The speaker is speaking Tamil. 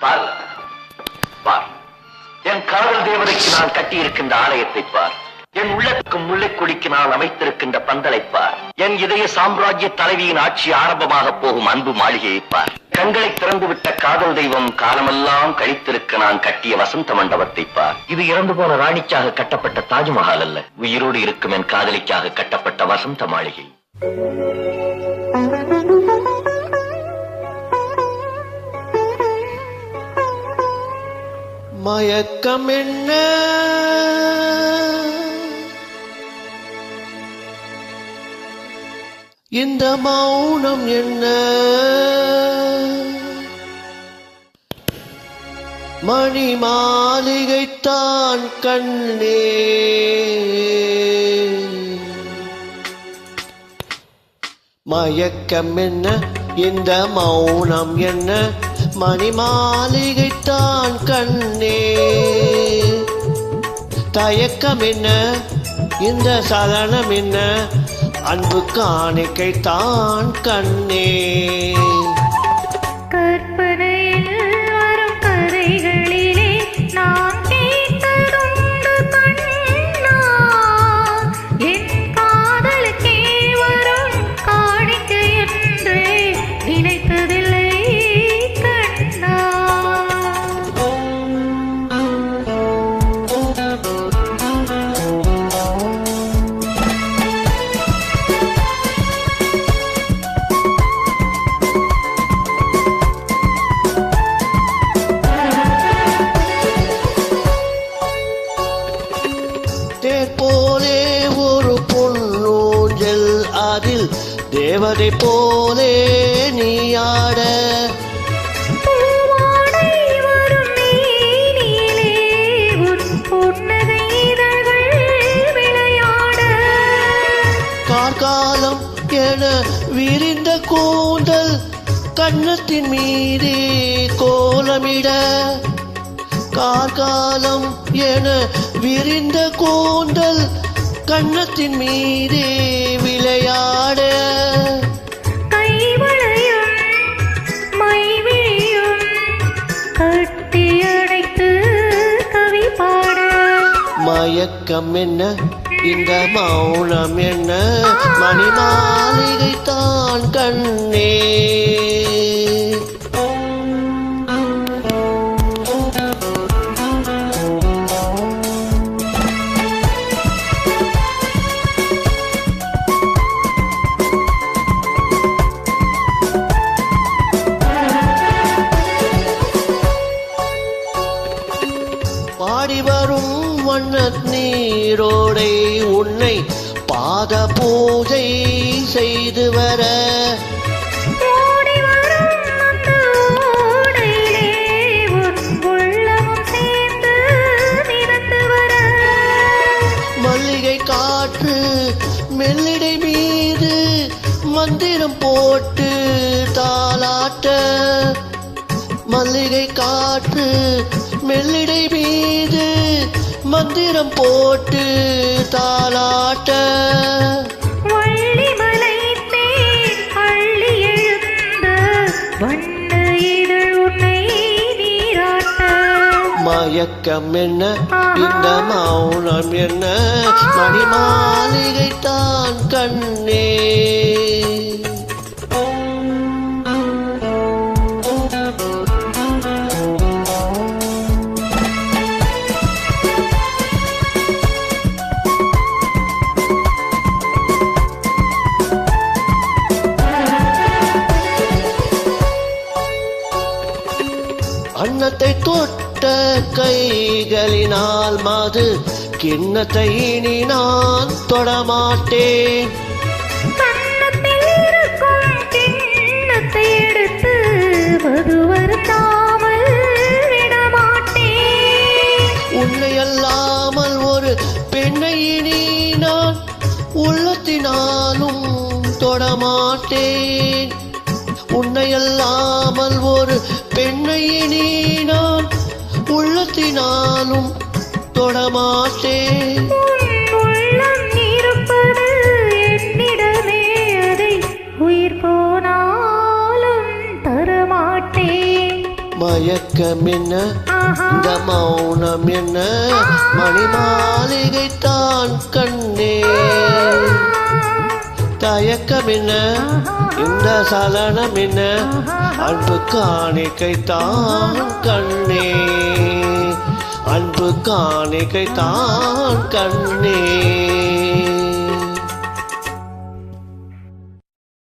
பார் பார், என் காதல் தேவதைக்கு நான் கட்டியிருக்கின்ற ஆலயத்தை பார், என் உள்ளத்துக்கும் முல்லைக்கொடிக்கு நான் அமைத்திருக்கின்ற பந்தலை பார், என் இதய சாம்ராஜ்ய தலைவியின் ஆட்சி ஆரம்பமாக போகும் அன்பு மாளிகையை பார். கண்களை திறந்துவிட்ட காதல் தெய்வம் காலமெல்லாம் கழித்திருக்க நான் கட்டிய வசந்த மண்டபத்தை பார். இது இறந்து போன ராணிக்காக கட்டப்பட்ட தாஜ்மஹால் அல்ல, உயிரோடு இருக்கும் என் காதலிக்காக கட்டப்பட்ட வசந்த மாளிகை. மயக்கம் என்ன இந்த மௌனம் என்ன மணி மாளிகைத்தான் கண்ணே மயக்கம் என்ன இந்த மௌனம் என்ன மணி மாளிகைத்தான் கண்ணே தயக்கம் என்ன இந்த சலனம் என்ன அன்பு காணிக்கைத்தான் கண்ணே போலே ஒரு பொன்னூஞ்சல் அதில் தேவதை போலே நீயாட கார்காலம் என விரிந்த கூந்தல் கன்னத்தின் மீதே கோலமிட கார்காலம் என விரிந்த கூந்தல் கன்னத்தின் மீதே விளையாட கைவளையும் மைவிழியும் கட்டியடைத்து கவி பாட மயக்கம் என்ன இந்த மௌனம் என்ன மணி மாளிகைத்தான் கண்ணே பாடி வரும் வண்ணத் நீரோடை உன்னை பாத பூஜை செய்து வர மல்லிகை காற்று மெல்லிடை மீது மந்திரம் போட்டு தாலாட்ட மல்லிகை காற்று மெல்லிடை மீது மந்திரம் போட்டு தாலாட்ட வள்ளிமலை தேன் அள்ளி எழுந்த வண்ண இதழ் உன்னை நீராட்ட மயக்கம் என்ன இந்த மௌனம் என்ன மணி மாளிகைத்தான் கண்ணே அன்னத்தை தொட்ட கைகளினால் மது கிண்ணத்தை இனி நான் தொடமாட்டேன் கன்னத்தில் இருக்கும் கிண்ணத்தை எடுத்து மது வருத்தாமல் விடமாட்டேன் உன்னை அல்லாமல் ஒரு பெண்ணை இனி நான் உள்ளத்தினாலும் தொடமாட்டேன் உன்னை அல்லாமல் ஒரு பெண்ணை இனி நான் உள்ளத்தினாலும் தொடமாட்டேன் உள்ளம் இருப்பது என்னிடமே அதை உயிர் போனாலும் தரமாட்டேன் மயக்கம் என்ன இந்த மௌனம் என்ன மணி மாளிகை தான் கண்ணே தயக்கம் என்ன இந்த சலனம் என்ன அன்பு காணிக்கை தான் கண்ணே அன்பு காணிக்கை தான் கண்ணே